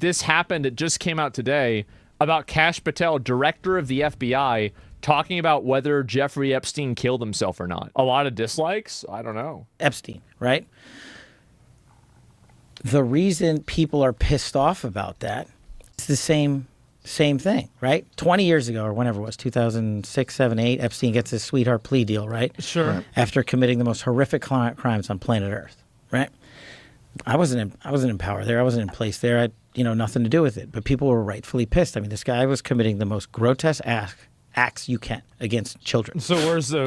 this happened. It just came out today about Kash Patel, director of the FBI, talking about whether Jeffrey Epstein killed himself or not. A lot of dislikes? I don't know. Epstein, right? The reason people are pissed off about that is the same thing, right? 20 years ago, or whenever it was, 2006, 7, 8, Epstein gets his sweetheart plea deal, right? Sure. Right. After committing the most horrific crimes on planet Earth, right? I wasn't in power there. I wasn't in place there. I had, nothing to do with it. But people were rightfully pissed. I mean, this guy was committing the most grotesque acts you can against children. So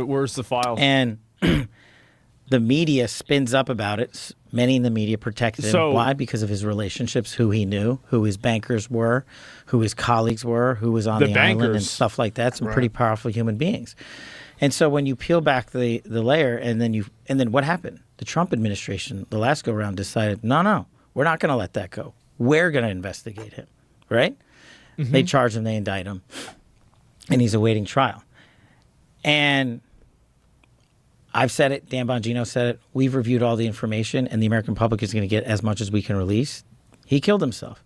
where's the file? And the media spins up about it. Many in the media protected him. Why? Because of his relationships, who he knew, who his bankers were, who his colleagues were, who was on the island and stuff like that. Some pretty powerful human beings. And so when you peel back the layer, and then what happened? The Trump administration, the last go round, decided, no, we're not going to let that go. We're going to investigate him, right? Mm-hmm. They charge him, they indict him, and he's awaiting trial. And I've said it, Dan Bongino said it, we've reviewed all the information, and the American public is going to get as much as we can release. He killed himself.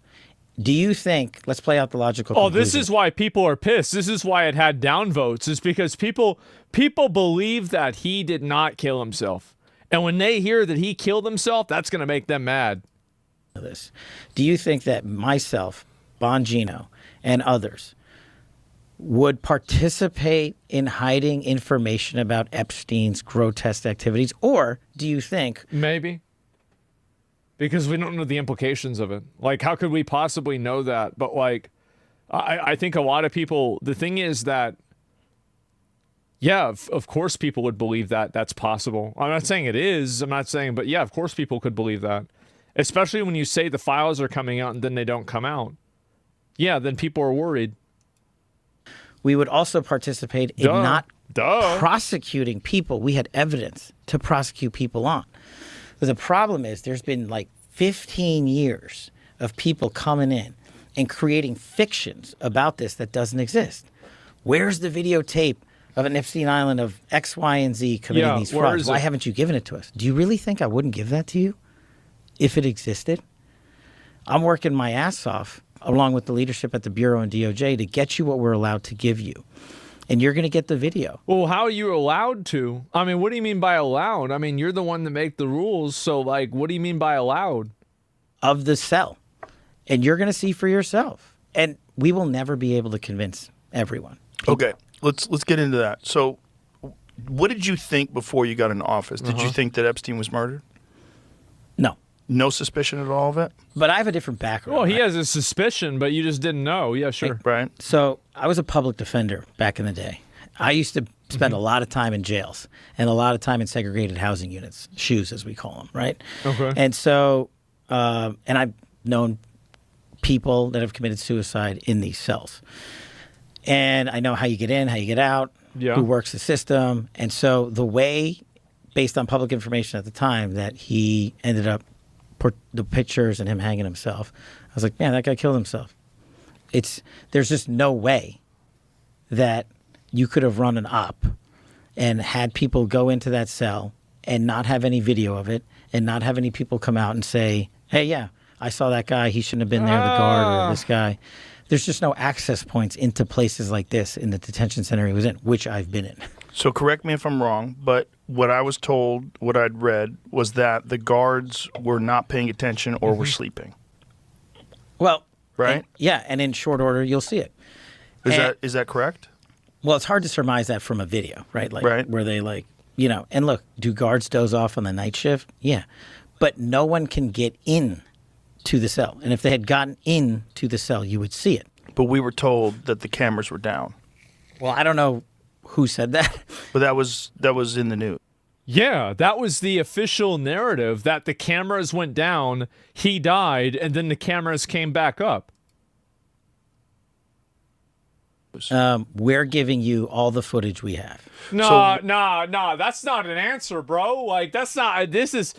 Do you think, let's play out the logical conclusion. This is why people are pissed. This is why it had downvotes, is because people believe that he did not kill himself. And when they hear that he killed himself, that's going to make them mad. Do you think that myself, Bongino, and others would participate in hiding information about Epstein's grotesque activities? Or do you think... Maybe. Because we don't know the implications of it. Like, how could we possibly know that? But, I think a lot of people... The thing is that, of course people would believe that that's possible. I'm not saying it is. But yeah, of course people could believe that. Especially when you say the files are coming out and then they don't come out. Yeah, then people are worried. We would also participate in not prosecuting people we had evidence to prosecute people on. But the problem is there's been 15 years of people coming in and creating fictions about this that doesn't exist. Where's the videotape of an Epstein Island of X, Y, and Z committing these frauds? Why haven't you given it to us? Do you really think I wouldn't give that to you if it existed? I'm working my ass off along with the leadership at the Bureau and DOJ to get you what we're allowed to give you. And you're going to get the video. Well, how are you allowed to? I mean, what do you mean by allowed? I mean, you're the one that make the rules. So, what do you mean by allowed? Of the cell. And you're going to see for yourself. And we will never be able to convince everyone. Okay, let's get into that. So, what did you think before you got in office? Did you think that Epstein was murdered? No. No suspicion at all of it? But I have a different background. Well, he has a suspicion, but you just didn't know. Yeah, sure. Hey, Brian? So I was a public defender back in the day. I used to spend a lot of time in jails and a lot of time in segregated housing units, SHUs as we call them, right? Okay. And so, and I've known people that have committed suicide in these cells. And I know how you get in, how you get out, who works the system. And so the way, based on public information at the time, that he ended up the pictures and him hanging himself, I was like, man, that guy killed himself. There's just no way that you could have run an op and had people go into that cell and not have any video of it and not have any people come out and say, hey, yeah, I saw that guy. He shouldn't have been there, the guard or this guy. There's just no access points into places like this in the detention center he was in, which I've been in. So correct me if I'm wrong, but what I was told, what I'd read, was that the guards were not paying attention or were sleeping. Well, right? And in short order, you'll see it. Is that correct? Well, it's hard to surmise that from a video, right? Where they and look, do guards doze off on the night shift? Yeah. But no one can get in to the cell. And if they had gotten in to the cell, you would see it. But we were told that the cameras were down. Well, I don't know who said that. But that was in the news. Yeah, that was the official narrative, that the cameras went down, he died, and then the cameras came back up. We're giving you all the footage we have. No, that's not an answer, bro. This is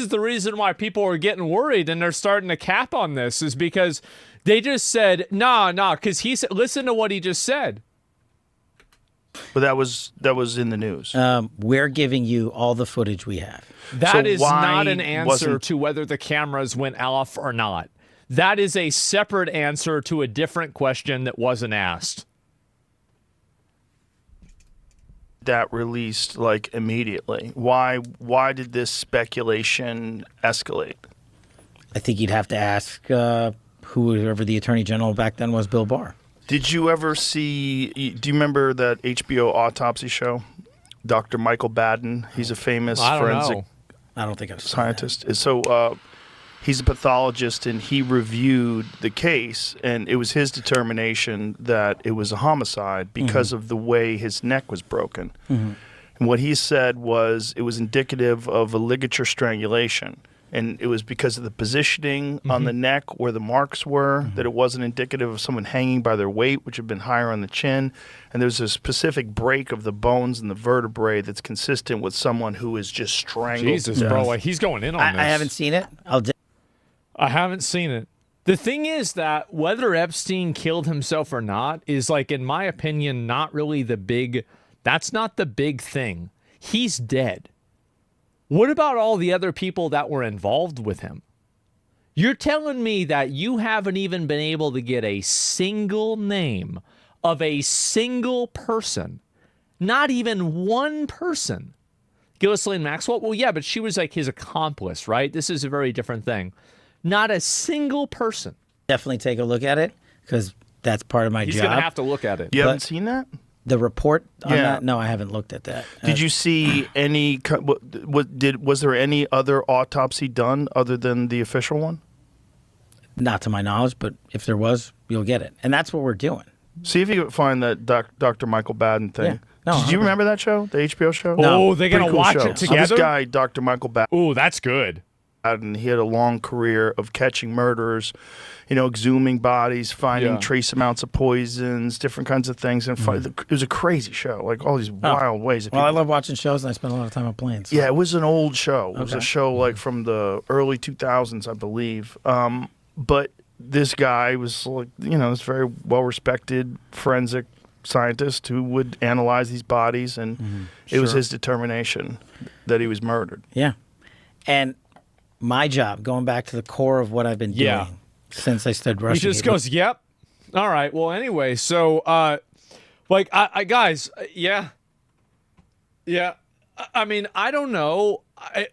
the reason why people are getting worried and they're starting to cap on this, is because they just said, because he said, listen to what he just said. But that was in the news. We're giving you all the footage we have. That is not an answer to whether the cameras went off or not. that is a separate answer to a different question that wasn't asked. That released like immediately. Why did this speculation escalate? I think you'd have to ask whoever the Attorney General back then was, Bill Barr. Did you ever see, do you remember that HBO autopsy show? Dr. Michael Baden, he's a famous forensic I don't think I've seen scientist. So he's a pathologist, and he reviewed the case, and it was his determination that it was a homicide because of the way his neck was broken. And what he said was it was indicative of a ligature strangulation. And it was because of the positioning on the neck where the marks were, that it wasn't indicative of someone hanging by their weight, which had been higher on the chin. And there's a specific break of the bones and the vertebrae that's consistent with someone who is just strangled. Jesus, bro, like, he's going in on this. I haven't seen it. I haven't seen it. The thing is that whether Epstein killed himself or not is, like, in my opinion, not really that's not the big thing. He's dead. What about all the other people that were involved with him? You're telling me that you haven't even been able to get a single name of a single person, not even one person. Ghislaine Maxwell? Well, yeah, but she was like his accomplice, right? This is a very different thing. Not a single person. Definitely take a look at it, because that's part of my job. He's going to have to look at it. You haven't seen that? The report on that? No, I haven't looked at that. Did you see any? Was there any other autopsy done other than the official one? Not to my knowledge, but if there was, you'll get it, and that's what we're doing. See if you can find that Dr. Michael Baden thing. Yeah. No, Did you remember that show, the HBO show? Oh, they're gonna watch show. it together. So this guy, Dr. Michael Baden. Oh, that's good. And he had a long career of catching murderers, exhuming bodies, finding trace amounts of poisons, different kinds of things. And it was a crazy show, like all these wild ways. Well, I love watching shows, and I spend a lot of time on planes. So. Yeah, it was an old show. It was a show like from the early 2000s, I believe. But this guy was like, this very well-respected forensic scientist who would analyze these bodies, and it was his determination that he was murdered. Yeah. And my job, going back to the core of what I've been doing since I started rushing. He just goes, yep. All right. Well, anyway, so, I guys, yeah. I mean, I don't know. I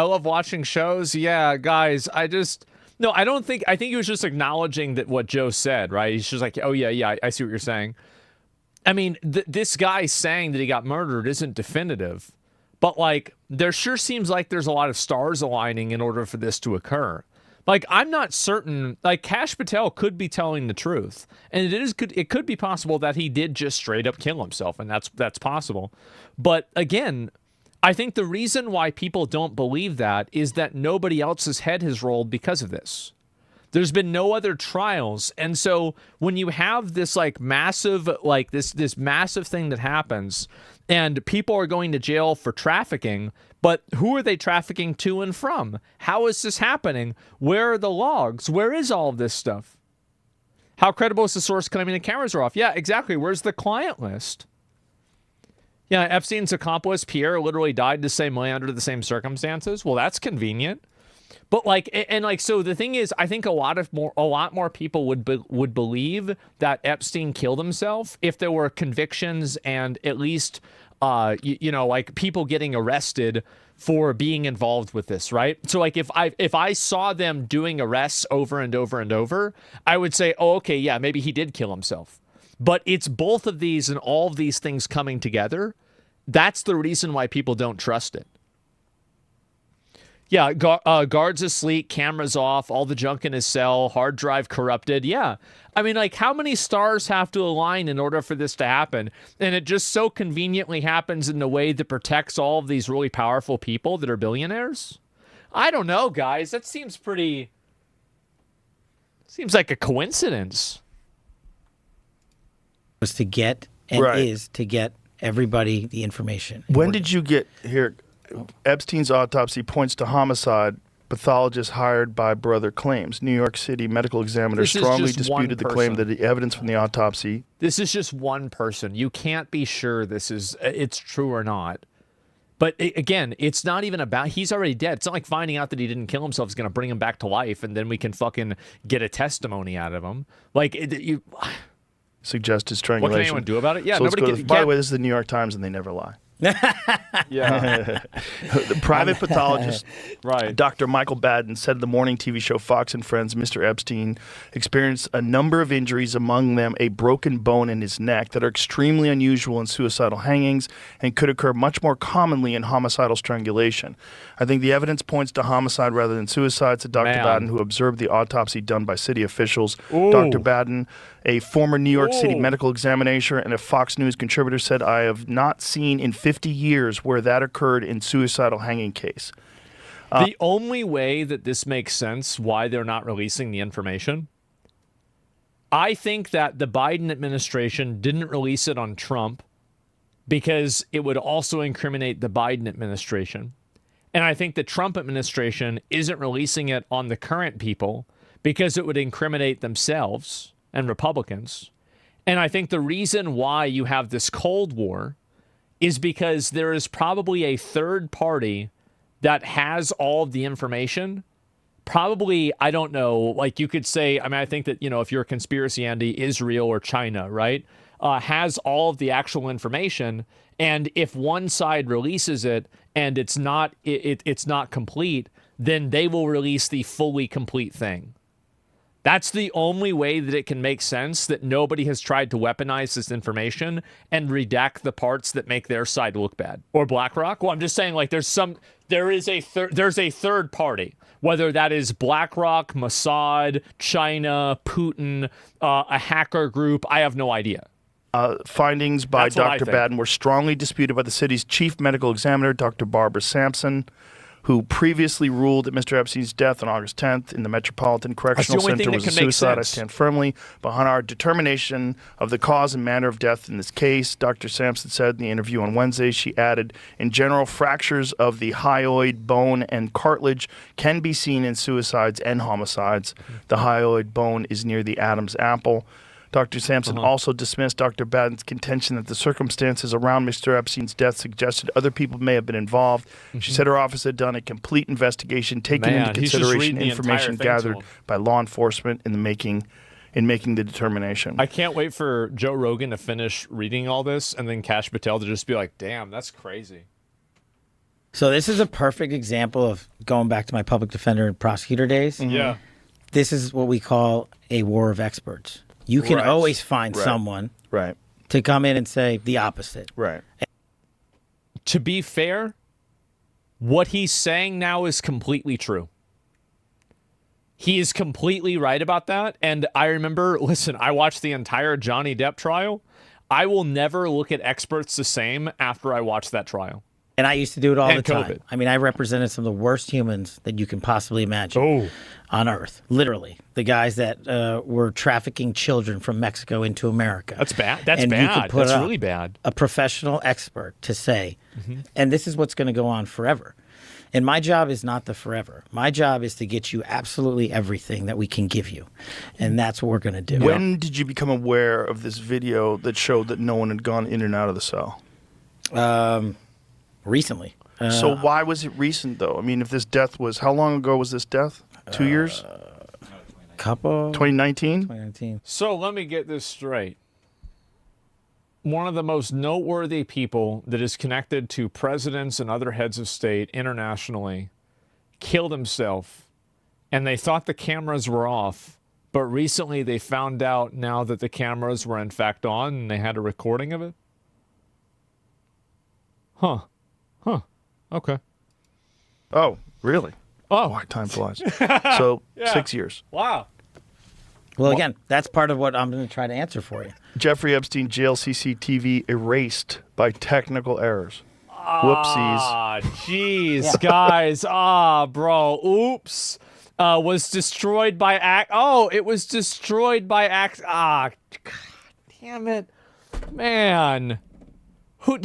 love watching shows. Yeah, guys, I think he was just acknowledging that what Joe said, right? He's just like, oh, yeah, I see what you're saying. I mean, this guy saying that he got murdered isn't definitive. But, there sure seems like there's a lot of stars aligning in order for this to occur. I'm not certain. Kash Patel could be telling the truth. And it could be possible that he did just straight up kill himself, and that's possible. But, again, I think the reason why people don't believe that is that nobody else's head has rolled because of this. There's been no other trials. And so when you have this massive, this massive thing that happens, and people are going to jail for trafficking, but who are they trafficking to and from? How is this happening? Where are the logs? Where is all of this stuff? How credible is the source claiming the cameras are off? Yeah, exactly. Where's the client list? Yeah, Epstein's accomplice, Pierre, literally died the same way under the same circumstances. Well, that's convenient. But so the thing is, I think a lot more people would believe that Epstein killed himself if there were convictions and at least people getting arrested for being involved with this, right? So if I saw them doing arrests over and over and over, I would say, oh, okay, yeah, maybe he did kill himself. But it's both of these and all of these things coming together. That's the reason why people don't trust it. Yeah, guards asleep, cameras off, all the junk in his cell, hard drive corrupted. Yeah. I mean, how many stars have to align in order for this to happen? And it just so conveniently happens in the way that protects all of these really powerful people that are billionaires? I don't know, guys. That seems like a coincidence. Was to get, and is to get everybody the information. When did you get here? Epstein's autopsy points to homicide. Pathologist hired by brother claims. New York City medical examiner strongly disputed the claim that the evidence from the autopsy. This is just one person. You can't be sure it's true or not. But again, it's not even about, he's already dead. It's not like finding out that he didn't kill himself is going to bring him back to life, and then we can fucking get a testimony out of him. Like, Suggested strangulation. What can anyone do about it? Yeah, so nobody by the way, this is the New York Times, and they never lie. Yeah. The private pathologist, right. Dr. Michael Baden, said in the morning TV show Fox and Friends, Mr. Epstein experienced a number of injuries, among them a broken bone in his neck, that are extremely unusual in suicidal hangings and could occur much more commonly in homicidal strangulation. I think the evidence points to homicide rather than suicide, said Dr. Baden, who observed the autopsy done by city officials. Ooh. Dr. Baden, a former New York City medical examiner and a Fox News contributor, said, I have not seen in 50 years where that occurred in suicidal hanging case. The only way that this makes sense why they're not releasing the information, I think that the Biden administration didn't release it on Trump because it would also incriminate the Biden administration. And I think the Trump administration isn't releasing it on the current people because it would incriminate themselves and Republicans. And I think the reason why you have this Cold War is because there is probably a third party that has all of the information. Probably, I don't know, like you could say, I mean, I think that, you know, if you're a conspiracy, Andy, Israel or China, right, has all of the actual information. And if one side releases it and it's not complete, then they will release the fully complete thing. That's the only way that it can make sense, that nobody has tried to weaponize this information and redact the parts that make their side look bad. Or BlackRock. Well, I'm just saying, like, there's a third party, whether that is BlackRock, Mossad, China, Putin, a hacker group. I have no idea. Findings by Dr. Baden were strongly disputed by the city's chief medical examiner, Dr. Barbara Sampson, who previously ruled that Mr. Epstein's death on August 10th in the Metropolitan Correctional Center was a suicide. I stand firmly behind our determination of the cause and manner of death in this case, Dr. Sampson said in the interview on Wednesday. She added, in general, fractures of the hyoid bone and cartilage can be seen in suicides and homicides. The hyoid bone is near the Adam's apple. Dr. Sampson also dismissed Dr. Baden's contention that the circumstances around Mr. Epstein's death suggested other people may have been involved. She said her office had done a complete investigation, taking into consideration information gathered by law enforcement in making the determination. I can't wait for Joe Rogan to finish reading all this and then Kash Patel to just be like, damn, that's crazy. So this is a perfect example of going back to my public defender and prosecutor days. Yeah. This is what we call a war of experts. You can always find someone to come in and say the opposite. Right. To be fair, what he's saying now is completely true. He is completely right about that. And I remember, listen, I watched the entire Johnny Depp trial. I will never look at experts the same after I watch that trial. And I used to do it all the time. I mean, I represented some of the worst humans that you can possibly imagine on Earth. Literally. The guys that were trafficking children from Mexico into America. That's bad. That's really bad. A professional expert to say, and this is what's going to go on forever. And my job is not the forever. My job is to get you absolutely everything that we can give you. And that's what we're going to do. When did you become aware of this video that showed that no one had gone in and out of the cell? Recently. So why was it recent, though? I mean, if this death was... How long ago was this death? 2 years? Couple... 2019? 2019. So let me get this straight. One of the most noteworthy people that is connected to presidents and other heads of state internationally killed himself, and they thought the cameras were off, but recently they found out now that the cameras were in fact on and they had a recording of it? Huh. Okay. Oh, really? Oh. Boy, time flies. So, 6 years. Wow. Well, again, that's part of what I'm going to try to answer for you. Jeffrey Epstein jail CCTV erased by technical errors. Whoopsies. Ah, jeez, guys. Bro. Oops. Was destroyed by it was destroyed by God damn it. Man. Who...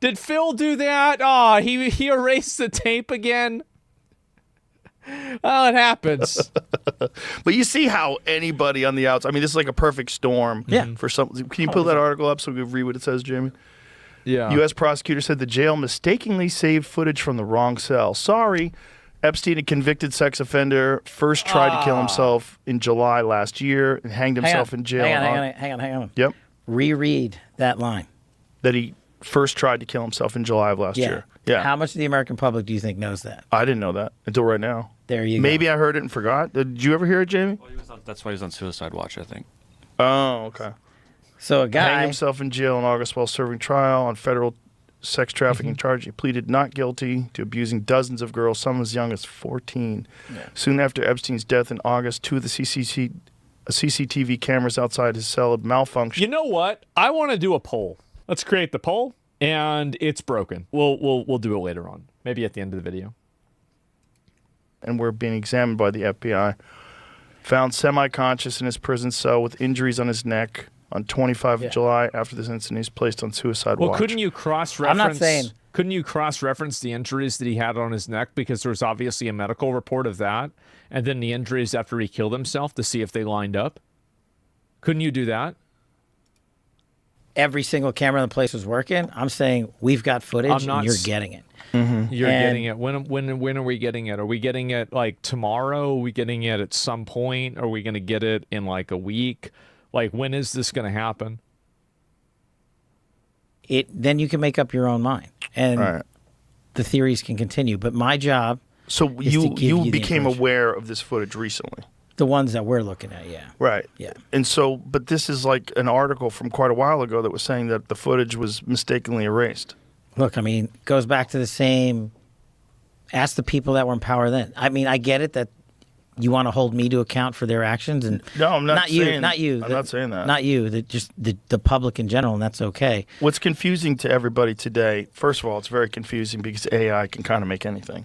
Did Phil do that? He erased the tape again. Well, it happens. But you see how anybody on the outside, I mean, this is like a perfect storm for something. Can you pull that article up so we can read what it says, Jamie? Yeah. U.S. prosecutor said the jail mistakenly saved footage from the wrong cell. Sorry. Epstein, a convicted sex offender, first tried to kill himself in July last year and hanged himself in jail. Hang on. Yep. Reread that line. That he first tried to kill himself in July of last year. Yeah. How much of the American public do you think knows that? I didn't know that until right now. There you go. Maybe I heard it and forgot. Did you ever hear it, Jamie? Well, that's why he was on suicide watch, I think. Oh, okay. So a guy hanged himself in jail in August while serving trial on federal sex trafficking charge. He pleaded not guilty to abusing dozens of girls, some as young as 14. Yeah. Soon after Epstein's death in August, two of the CCTV cameras outside his cell had malfunctioned. You know what? I want to do a poll. Let's create the poll, and it's broken. We'll do it later on, maybe at the end of the video. And we're being examined by the FBI. Found semi-conscious in his prison cell with injuries on his neck. On 25 of July, after this incident, he's placed on suicide watch. Well, couldn't you cross-reference? I'm not saying. Couldn't you cross-reference the injuries that he had on his neck, because there was obviously a medical report of that, and then the injuries after he killed himself to see if they lined up? Couldn't you do that? Every single camera in the place was working. I'm saying we've got footage, and you're getting it. Mm-hmm. You're getting it. When are we getting it? Are we getting it like tomorrow? Are we getting it at some point? Are we going to get it in like a week? Like, when is this going to happen? Then you can make up your own mind, and the theories can continue. But my job, so you became aware of this footage recently. The ones that we're looking at, yeah. Right. Yeah. And so, but this is like an article from quite a while ago that was saying that the footage was mistakenly erased. Look, I mean, it goes back to the same. Ask the people that were in power then. I mean, I get it that you want to hold me to account for their actions, and no, I'm not saying, you, not you. I'm not saying that. Not you. Just the public in general, and that's okay. What's confusing to everybody today? First of all, it's very confusing because AI can kind of make anything.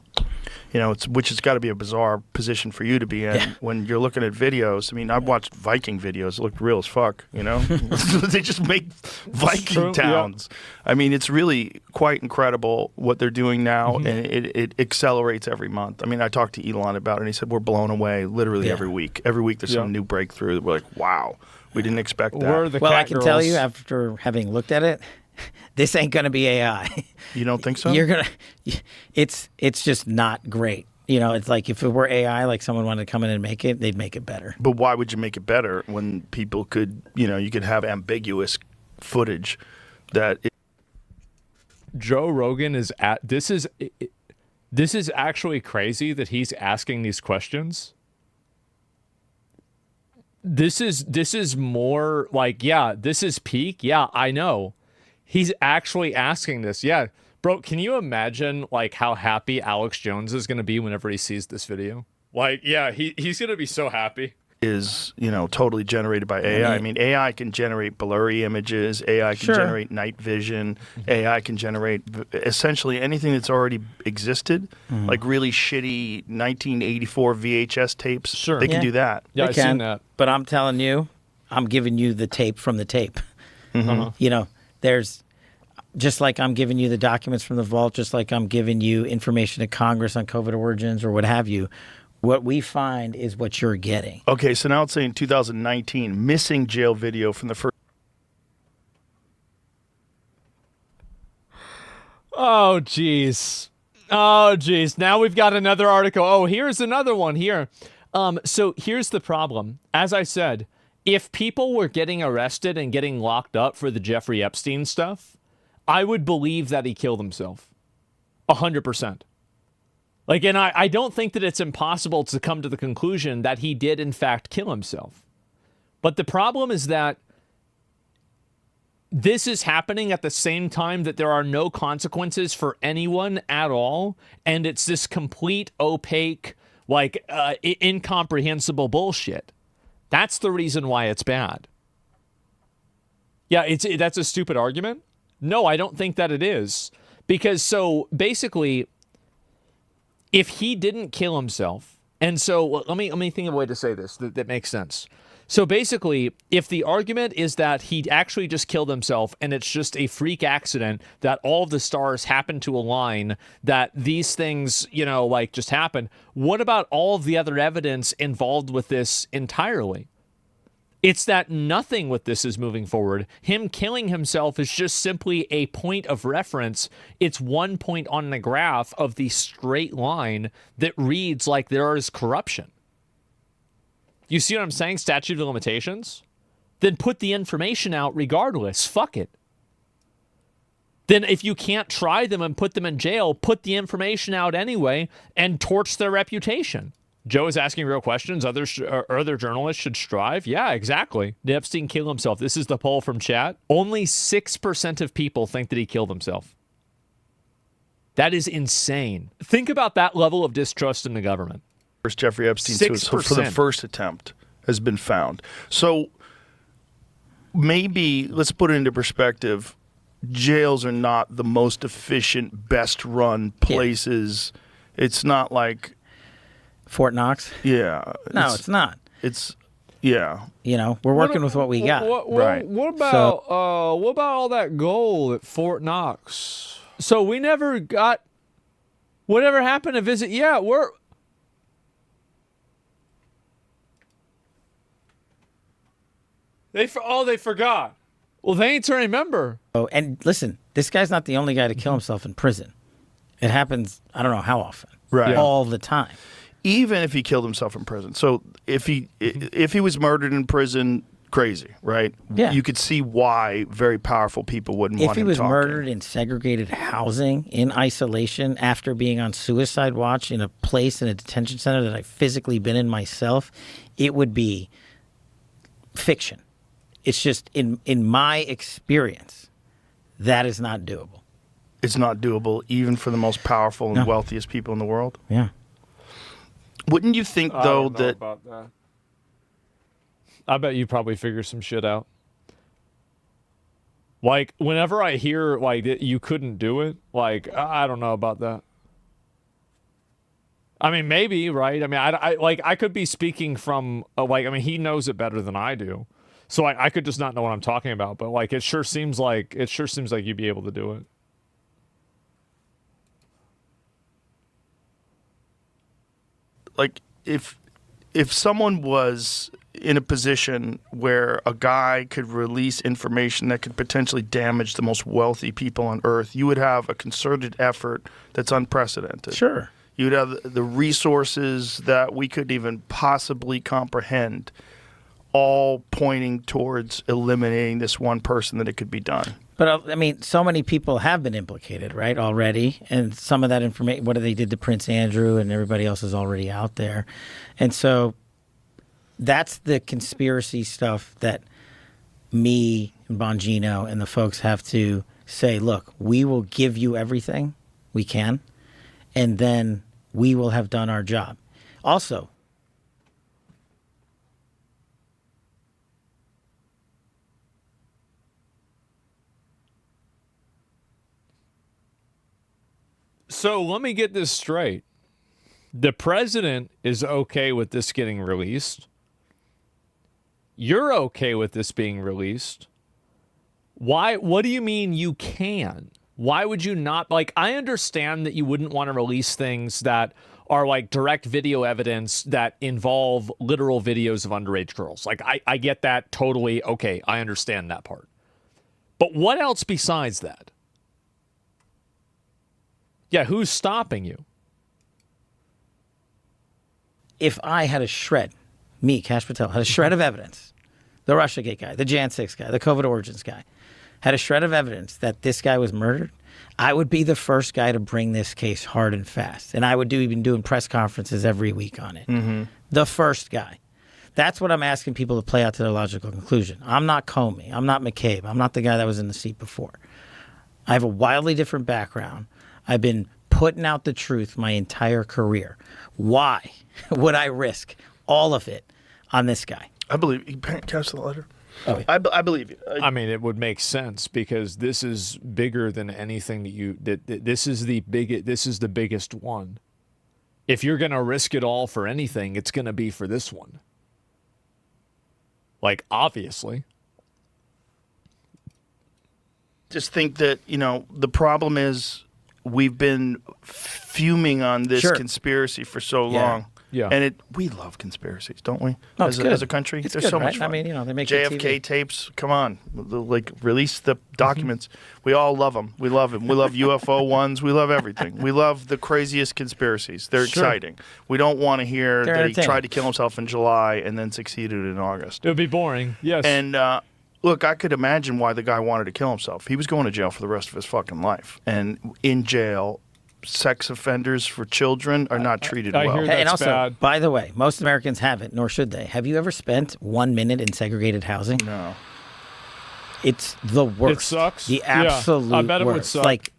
You know, which has got to be a bizarre position for you to be in when you're looking at videos. I mean, I've watched Viking videos; it looked real as fuck. You know, they just make Viking towns. Yeah. I mean, it's really quite incredible what they're doing now, and it accelerates every month. I mean, I talked to Elon about it, and he said we're blown away literally every week. Every week there's some new breakthrough. We're like, wow, we didn't expect that. Well, I can tell you after having looked at it. This ain't gonna be AI. You don't think so? It's just not great. You know, it's like if it were AI, like someone wanted to come in and make it, they'd make it better. But why would you make it better when people could, you could have ambiguous footage that Joe Rogan is at this is actually crazy that he's asking these questions. This is more like, this is peak. Yeah, I know. He's actually asking this. Yeah. Bro, can you imagine like how happy Alex Jones is going to be whenever he sees this video? Like, yeah, he's going to be so happy. Is, totally generated by AI. I mean, AI can generate blurry images. AI can generate night vision. AI can generate essentially anything that's already existed, like really shitty 1984 VHS tapes. Sure. They can do that. Yeah, I've seen that. But I'm telling you, I'm giving you the tape from the tape. There's just like I'm giving you the documents from the vault, just like I'm giving you information to Congress on COVID origins or what have you. What we find is what you're getting. Okay, so now it's saying 2019, missing jail video from the first. Oh, geez. Now we've got another article. Oh, here's another one here. So here's the problem. As I said, if people were getting arrested and getting locked up for the Jeffrey Epstein stuff, I would believe that he killed himself. 100%. Like, and I don't think that it's impossible to come to the conclusion that he did, in fact, kill himself. But the problem is that this is happening at the same time that there are no consequences for anyone at all. And it's this complete, opaque, like, incomprehensible bullshit. That's the reason why it's bad. Yeah, that's a stupid argument. No, I don't think that it is. Because so basically, if he didn't kill himself, and so let me think of a way to say this that makes sense. So basically, if the argument is that he actually just killed himself and it's just a freak accident that all of the stars happen to align, that these things, like just happen, what about all of the other evidence involved with this entirely? It's that nothing with this is moving forward. Him killing himself is just simply a point of reference. It's one point on the graph of the straight line that reads like there is corruption. You see what I'm saying? Statute of limitations? Then put the information out regardless. Fuck it. Then if you can't try them and put them in jail, put the information out anyway and torch their reputation. Joe is asking real questions. Other journalists should strive. Yeah, exactly. Did Epstein kill himself? This is the poll from chat. Only 6% of people think that he killed himself. That is insane. Think about that level of distrust in the government. Jeffrey Epstein suicide for the first attempt has been found. So maybe, let's put it into perspective, jails are not the most efficient, best run places. Yeah. It's not like Fort Knox? Yeah. No, it's not. It's, yeah. You know, we're working with what we got. Right. What about all that gold at Fort Knox? So we never got, whatever happened to visit? Yeah, they forgot. Well, they ain't to remember. Oh, and listen, this guy's not the only guy to kill himself in prison. It happens, I don't know how often. Right. All the time. Even if he killed himself in prison. So if he was murdered in prison, crazy, right? Yeah. You could see why very powerful people wouldn't want him talking. If he was murdered in segregated housing, in isolation, after being on suicide watch in a place in a detention center that I've physically been in myself, it would be fiction. It's just, in my experience, that is not doable. It's not doable even for the most powerful and wealthiest people in the world? Yeah. Wouldn't you think, though, I don't know that... about that. I bet you probably figure some shit out. Like, whenever I hear, like, that you couldn't do it, like, I don't know about that. I mean, maybe, right? I mean, I could be speaking from, he knows it better than I do. So I could just not know what I'm talking about, but, like, it sure seems like you'd be able to do it. Like, if someone was in a position where a guy could release information that could potentially damage the most wealthy people on earth, you would have a concerted effort that's unprecedented. Sure. You would have the resources that we couldn't even possibly comprehend, all pointing towards eliminating this one person that it could be done. But, I mean, so many people have been implicated, right, already. And some of that information, what they did to Prince Andrew and everybody else is already out there. And so that's the conspiracy stuff that me and Bongino and the folks have to say, look, we will give you everything we can, and then we will have done our job. Also, so let me get this straight. The president is okay with this getting released. You're okay with this being released. Why? What do you mean you can? Why would you not? Like, I understand that you wouldn't want to release things that are like direct video evidence that involve literal videos of underage girls. Like, I get that totally. Okay, I understand that part. But what else besides that? Yeah, who's stopping you? If I had a shred, me, Kash Patel, had a shred of evidence, the Russiagate guy, the Jan 6 guy, the COVID origins guy, had a shred of evidence that this guy was murdered, I would be the first guy to bring this case hard and fast. And I would even doing press conferences every week on it. Mm-hmm. The first guy. That's what I'm asking people to play out to their logical conclusion. I'm not Comey. I'm not McCabe. I'm not the guy that was in the seat before. I have a wildly different background. I've been putting out the truth my entire career. Why would I risk all of it on this guy? I believe you. Catch the letter. Oh, yeah. I believe you. I mean, it would make sense because this is bigger than anything that you did. This is the biggest one. If you're going to risk it all for anything, it's going to be for this one. Like, obviously. Just think that, the problem is we've been fuming on this conspiracy for so long. Yeah. And we love conspiracies, don't we? No, as a country, it's there's good, so right? much fun. I mean, they make good JFK TV. tapes. Come on, like release the documents. We all love them. We love them. We love UFO ones. We love everything. We love the craziest conspiracies. They're exciting. We don't want to hear that he tried to kill himself in July and then succeeded in August. It would be boring. Yes. And look, I could imagine why the guy wanted to kill himself. He was going to jail for the rest of his fucking life, and in jail, sex offenders for children are not treated well. hear that's And also, bad. by the way, most Americans haven't, nor should they. Have you ever spent 1 minute in segregated housing? No. It's the worst. It sucks? The Yeah, absolute I bet it would worst. suck. Like,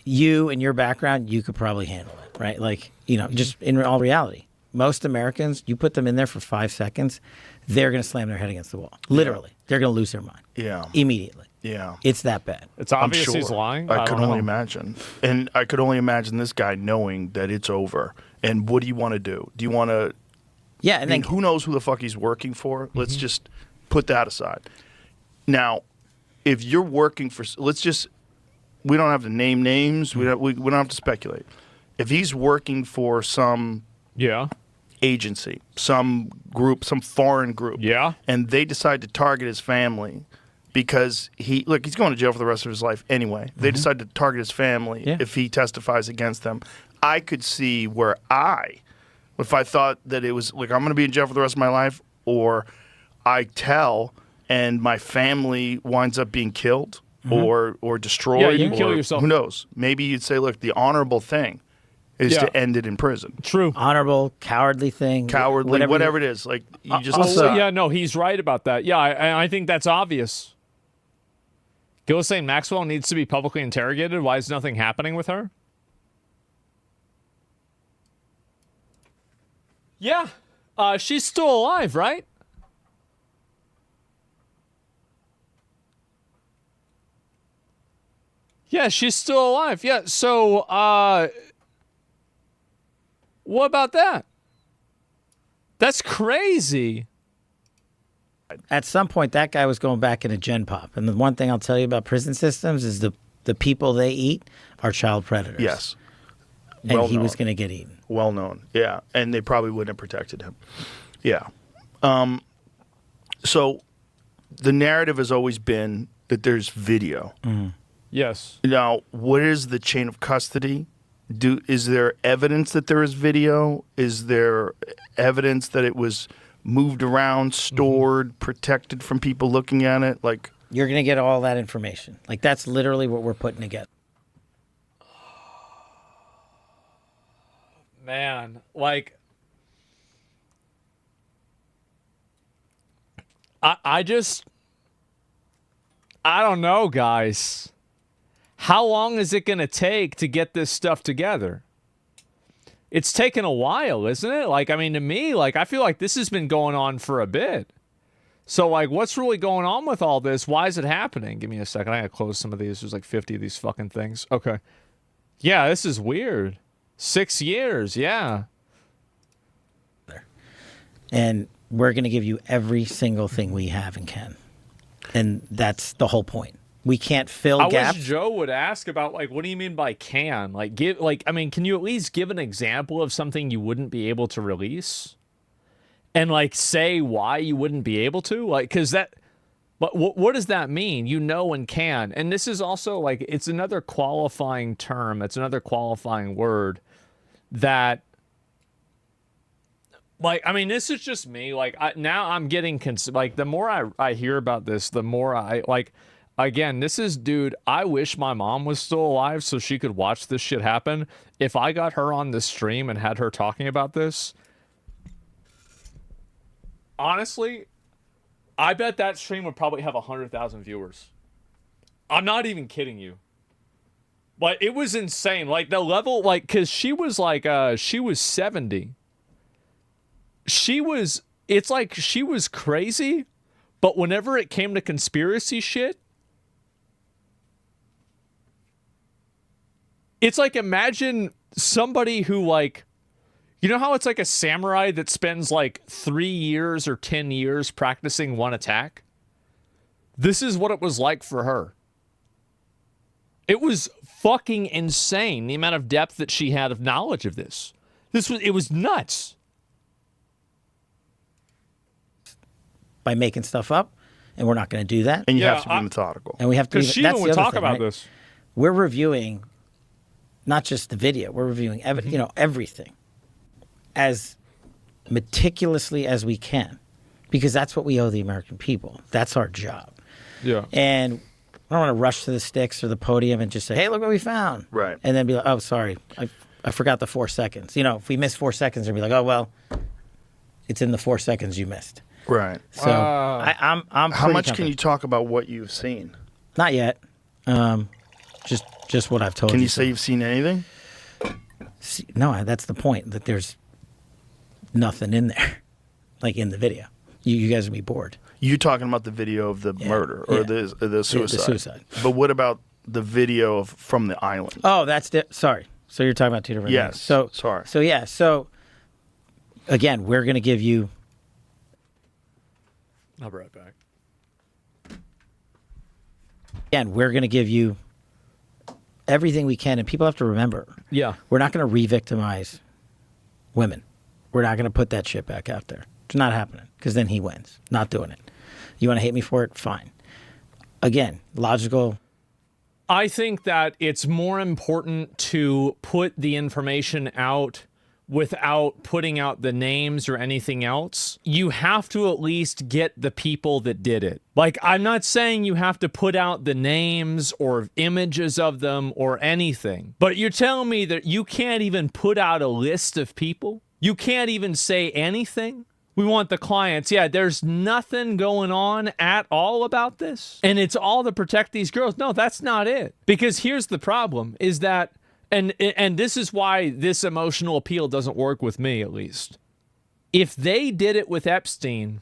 you and your background, you could probably handle it, right? Like, just in all reality, most Americans, you put them in there for 5 seconds, they're going to slam their head against the wall. Literally. They're going to lose their mind. Yeah. Immediately. Yeah. It's that bad. It's obvious I'm sure. he's lying. I don't could know. only imagine. And I could only imagine this guy knowing that it's over. And what do you want to do? Do you want to... Yeah, and I mean, then who knows who the fuck he's working for? Let's just put that aside. Now, if you're working for... Let's just... We don't have to name names. We don't have to speculate. If he's working for some Yeah. agency, some group, some foreign group, Yeah. and they decide to target his family because he's going to jail for the rest of his life anyway. They decide to target his family if he testifies against them. I could see where if I thought that it was like I'm going to be in jail for the rest of my life, or I tell and my family winds up being killed or destroyed. Yeah, you or kill yourself. Who knows? Maybe you'd say, look, the honorable thing is Yeah. to end it in prison. True. honorable, cowardly thing. Cowardly, whatever it is. Like you just Also- decide. Yeah, no, he's right about that. Yeah, I think that's obvious. Ghislaine Maxwell needs to be publicly interrogated. Why is nothing happening with her? Yeah. She's still alive, right? Yeah, she's still alive. Yeah, so, what about that? That's crazy. At some point, that guy was going back into Gen Pop. And the one thing I'll tell you about prison systems is the people they eat are child predators. Yes. And Well he was known. going to get eaten. Well known. Yeah. And they probably wouldn't have protected him. Yeah. So the narrative has always been that there's video. Yes. Now, what is the chain of custody? Is there evidence that there is video? Is there evidence that it was moved around, stored, protected from people looking at it? Like, You're going to get all that information. Like, that's literally what we're putting together. Man, like, I don't know, guys. How long is it going to take to get this stuff together? It's taken a while, isn't it? Like, I mean, to me, like, I feel like this has been going on for a bit. So, like, what's really going on with all this? Why is it happening? Give me a second. I gotta close some of these. There's like 50 of these fucking things. Okay. Yeah, this is weird. 6 years, yeah. And we're going to give you every single thing we have and can. And that's the whole point. We can't fill I gaps. wish Joe would ask about, like, what do you mean by can? Like, can you at least give an example of something you wouldn't be able to release? And, like, say why you wouldn't be able to? Like, because that, but what does that mean? You know and can. And this is also, like, it's another qualifying term. It's another qualifying word that, like, I mean, this is just me. Like, now I'm getting, like, the more I hear about this, the more I, like, again, this is, dude, I wish my mom was still alive so she could watch this shit happen. If I got her on this stream and had her talking about this, honestly, I bet that stream would probably have 100,000 viewers. I'm not even kidding you. Like, it was insane. Like, the level, like, because she was like, she was 70. It's like she was crazy, but whenever it came to conspiracy shit, it's like, imagine somebody who, like, you know how it's like a samurai that spends like 3 years or 10 years practicing one attack? This is what it was like for her. It was fucking insane, the amount of depth that she had of knowledge of this. It was nuts. By making stuff up, and we're not going to do that. And you have to be methodical. And we have to. Because Sheila would talk about this. We're reviewing not just the video. We're reviewing everything as meticulously as we can, because that's what we owe the American people. That's our job. Yeah. And I don't want to rush to the sticks or the podium and just say, "Hey, look what we found," Right? And then be like, "Oh, sorry, I forgot the 4 seconds." If we miss 4 seconds, and be like, "Oh well, it's in the 4 seconds you missed." Right. So I'm. How much can you talk about what you've seen? Not yet. Just what I've told you. Can you say you've seen anything? No, that's the point. That there's nothing in there, like in the video. You guys would be bored. You're talking about the video of the murder or the suicide. The suicide. But what about the video from the island? Oh, sorry. So you're talking about two different Yes. things. So sorry. So again, we're going to give you. I'll be right back. Again, we're going to give you everything we can, and people have to remember. Yeah. We're not going to re-victimize women. We're not going to put that shit back out there. It's not happening, because then he wins. Not doing it. You want to hate me for it? Fine. Again, logical. I think that it's more important to put the information out without putting out the names or anything else. You have to at least get the people that did it. Like, I'm not saying you have to put out the names or images of them or anything, but you're telling me that you can't even put out a list of people? You can't even say anything? We want the clients. Yeah, there's nothing going on at all about this. And it's all to protect these girls. No, that's not it. Because here's the problem is that, and this is why this emotional appeal doesn't work with me, at least. If they did it with Epstein,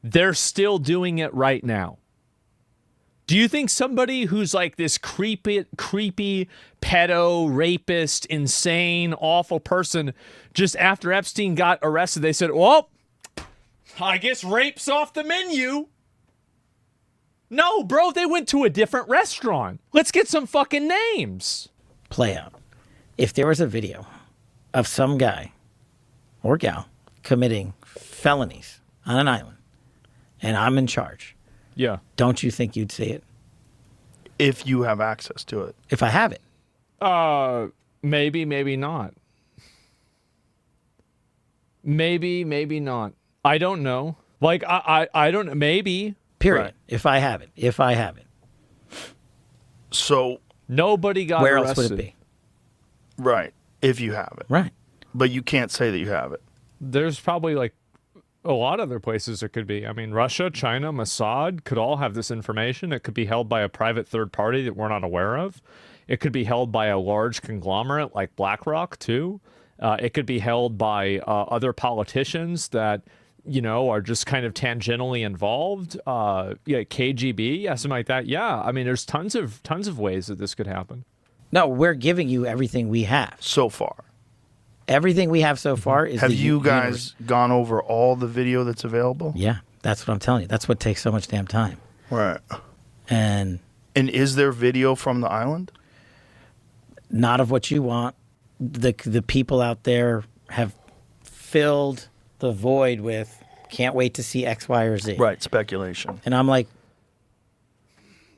they're still doing it right now. Do you think somebody who's like this creepy pedo, rapist, insane, awful person, just after Epstein got arrested, they said, well, I guess rape's off the menu? No, bro, they went to a different restaurant. Let's get some fucking names. Play out. If there was a video of some guy or gal committing felonies on an island and I'm in charge, yeah, don't you think you'd see it? If you have access to it. If I have it. Maybe, maybe not. Maybe not. I don't know. Like, I don't know. Maybe. Period. Right. If I have it. So nobody got where arrested. else would it be? Right. If you have it. Right. But you can't say that you have it. There's probably like a lot of other places it could be. I mean, Russia, China, Mossad could all have this information. It could be held by a private third party that we're not aware of. It could be held by a large conglomerate like BlackRock, too. It could be held by other politicians that, are just kind of tangentially involved. KGB, something like that. Yeah, I mean, there's tons of ways that this could happen. No, we're giving you everything we have. So far. Everything we have so far is Have you guys gone over all the video that's available? Yeah, that's what I'm telling you. That's what takes so much damn time. Right. And is there video from the island? Not of what you want. The people out there have filled the void with can't wait to see X, Y, or Z. Right, speculation. And I'm like,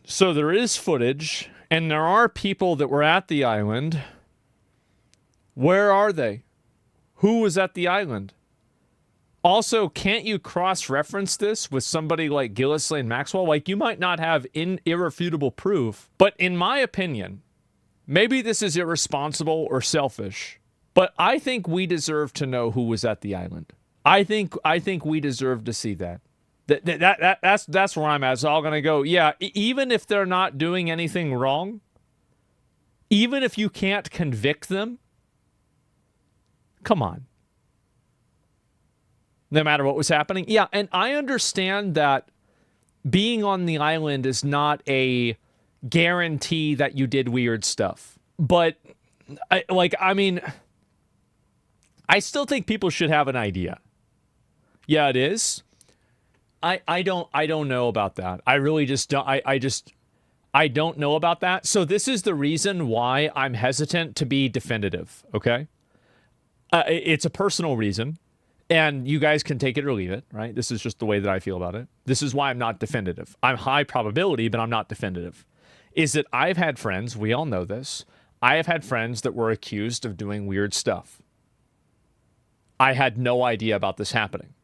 so there is footage, and there are people that were at the island. Where are they? Who was at the island? Also, can't you cross-reference this with somebody like Gillisley Maxwell? Like, you might not have irrefutable proof, but in my opinion, maybe this is irresponsible or selfish, but I think we deserve to know who was at the island. I think we deserve to see that. That's where I'm at. It's all gonna go. Yeah, even if they're not doing anything wrong, even if you can't convict them, come on. No matter what was happening. Yeah, and I understand that being on the island is not a guarantee that you did weird stuff. But I still think people should have an idea. Yeah, it is. I don't know about that. I really just don't. I don't know about that. So this is the reason why I'm hesitant to be definitive. Okay. It's a personal reason, and you guys can take it or leave it, right? This is just the way that I feel about it. This is why I'm not definitive. I'm high probability, but I'm not definitive. Is that I've had friends, we all know this, I have had friends that were accused of doing weird stuff. I had no idea about this happening.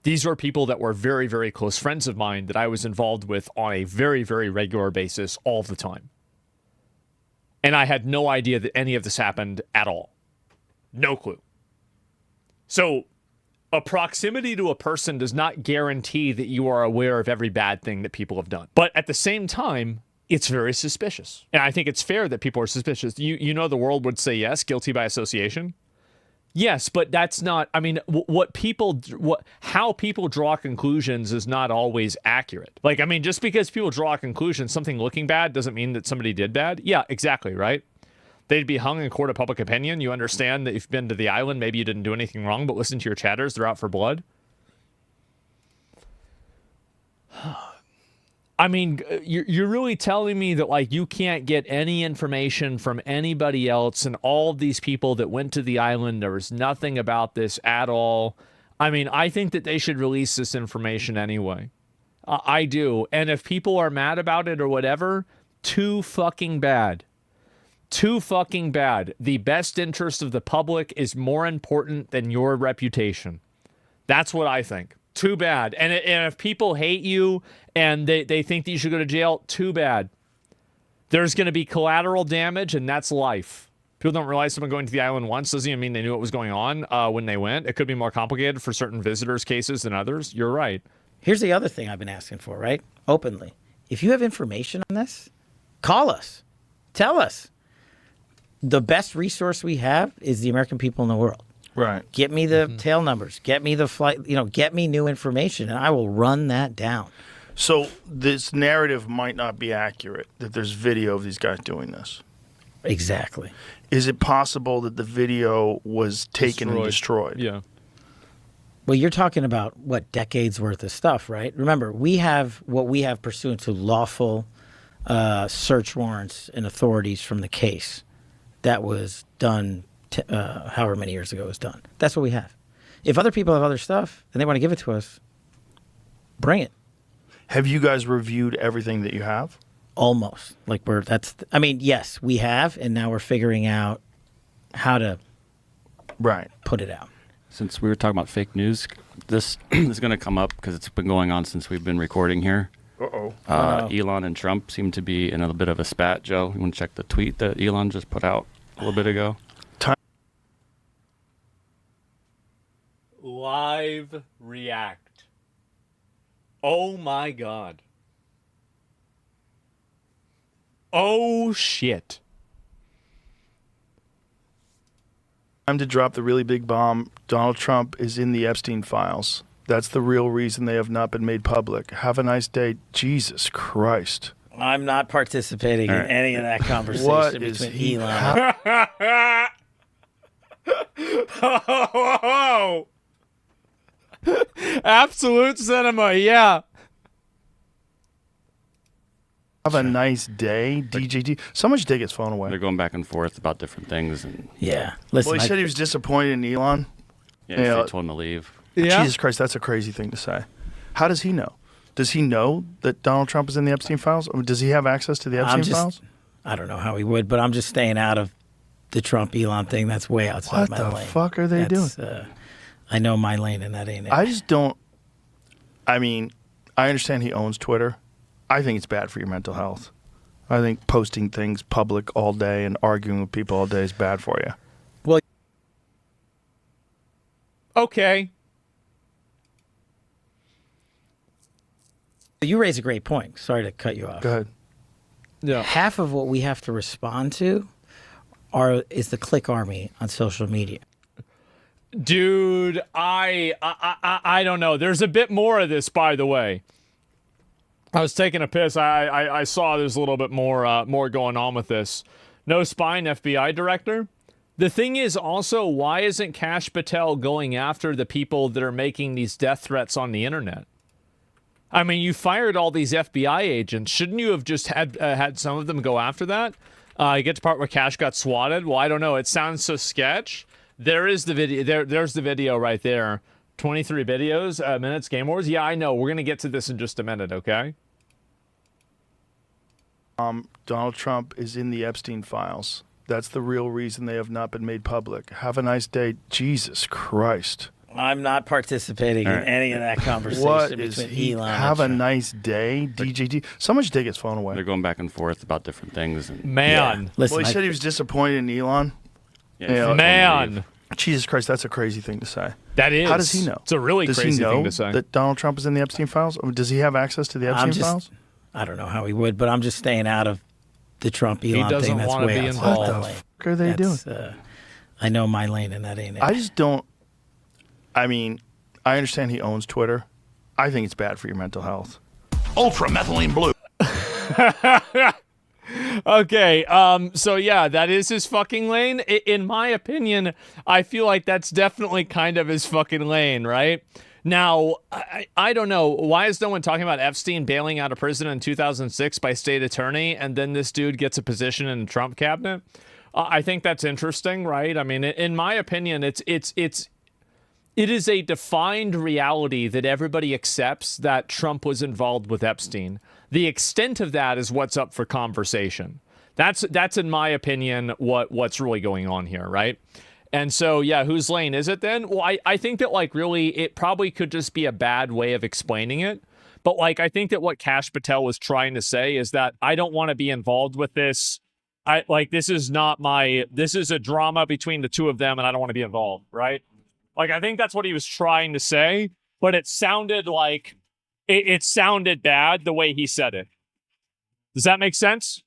These were people that were very, very close friends of mine that I was involved with on a very, very regular basis all the time. And I had no idea that any of this happened at all. No clue. So a proximity to a person does not guarantee that you are aware of every bad thing that people have done. But at the same time, it's very suspicious. And I think it's fair that people are suspicious. You know the world would say yes, guilty by association. Yes, but that's not, I mean, how people draw conclusions is not always accurate. Like, I mean, just because people draw a conclusion, something looking bad doesn't mean that somebody did bad. Yeah, exactly, right? They'd be hung in court of public opinion. You understand that if you've been to the island, maybe you didn't do anything wrong, but listen to your chatters, they're out for blood. I mean, you're really telling me that, like, you can't get any information from anybody else, and all of these people that went to the island, there was nothing about this at all. I mean, I think that they should release this information anyway. I do. And if people are mad about it or whatever, too fucking bad. Too fucking bad. The best interest of the public is more important than your reputation. That's what I think. Too bad. And if people hate you and they think that you should go to jail, too bad. There's going to be collateral damage, and that's life. People don't realize someone going to the island once doesn't even mean they knew what was going on when they went. It could be more complicated for certain visitors' cases than others. You're right. Here's the other thing I've been asking for, right? Openly. If you have information on this, call us. Tell us. The best resource we have is the American people in the world. Right. Get me the tail numbers. Get me the flight, get me new information, and I will run that down. So this narrative might not be accurate, that there's video of these guys doing this. Exactly. Is it possible that the video was taken and destroyed? Yeah. Well, you're talking about, decades worth of stuff, right? Remember, we have what we have pursuant to lawful search warrants and authorities from the case that was done however many years ago it was done. That's what we have. If other people have other stuff and they want to give it to us, bring it. Have you guys reviewed everything that you have? Almost. Yes, we have, and now we're figuring out how to put it out. Since we were talking about fake news, this is going to come up because it's been going on since we've been recording here. Elon and Trump seem to be in a bit of a spat, Joe. You want to check the tweet that Elon just put out a little bit ago? Live react. Oh my God. Oh shit. Time to drop the really big bomb. Donald Trump is in the Epstein files. That's the real reason they have not been made public. Have a nice day. Jesus Christ. I'm not participating in any of that conversation between Elon. Oh, absolute cinema, yeah. Have a nice day, DJD. Someone should take his phone away. They're going back and forth about different things. And yeah. Listen, well, he said he was disappointed in Elon. Yeah, he told him to leave. Yeah. Jesus Christ, that's a crazy thing to say. How does he know? Does he know that Donald Trump is in the Epstein files? Or does he have access to the Epstein files? I don't know how he would, but I'm just staying out of the Trump-Elon thing. That's way outside my lane. What the fuck are they doing? I know my lane, and that ain't it. I just don't. I mean, I understand he owns Twitter. I think it's bad for your mental health. I think posting things public all day and arguing with people all day is bad for you. Well, okay. You raise a great point. Sorry to cut you off. Go ahead. Yeah. Half of what we have to respond to is the click army on social media. Dude, I don't know. There's a bit more of this, by the way. I was taking a piss. I saw there's a little bit more going on with this. No spine, FBI director. The thing is also, why isn't Kash Patel going after the people that are making these death threats on the internet? I mean, you fired all these FBI agents. Shouldn't you have just had some of them go after that? You get to the part where Kash got swatted. Well, I don't know. It sounds so sketch. There is the video. There's the video right there. 23 videos, minutes, Game Wars. Yeah, I know. We're going to get to this in just a minute, okay? Donald Trump is in the Epstein files. That's the real reason they have not been made public. Have a nice day. Jesus Christ. I'm not participating in any of that conversation What is between Elon and Have a Trump. nice day, DJT. Someone should take his phone away. They're going back and forth about different things. And Man. Listen, Well, he said he was disappointed in Elon. yeah, Man. Jesus Christ, that's a crazy thing to say. That is. How does he know? It's a really does crazy he know thing to say. that Donald Trump is in the Epstein files? Or does he have access to the Epstein files? I don't know how he would, but I'm just staying out of the Trump Elon doesn't thing. That's wanna way be outside involved. my What the lane. fuck are they doing? I know my lane, and that ain't it. I just don't. I mean, I understand he owns Twitter. I think it's bad for your mental health. Ultra methylene blue. Okay, so yeah, that is his fucking lane. In my opinion, I feel like that's definitely kind of his fucking lane, right? Now, I don't know. Why is no one talking about Epstein bailing out of prison in 2006 by state attorney, and then this dude gets a position in the Trump cabinet? I think that's interesting, right? I mean, in my opinion, it is a defined reality that everybody accepts that Trump was involved with Epstein. The extent of that is what's up for conversation. That's in my opinion what's really going on here, right? And so, yeah, whose lane is it then? Well, I think that, like, really, it probably could just be a bad way of explaining it. But, like, I think that what Kash Patel was trying to say is that I don't want to be involved with this. This is a drama between the two of them, and I don't want to be involved, right? Like, I think that's what he was trying to say, but it sounded like it sounded bad the way he said it. Does that make sense?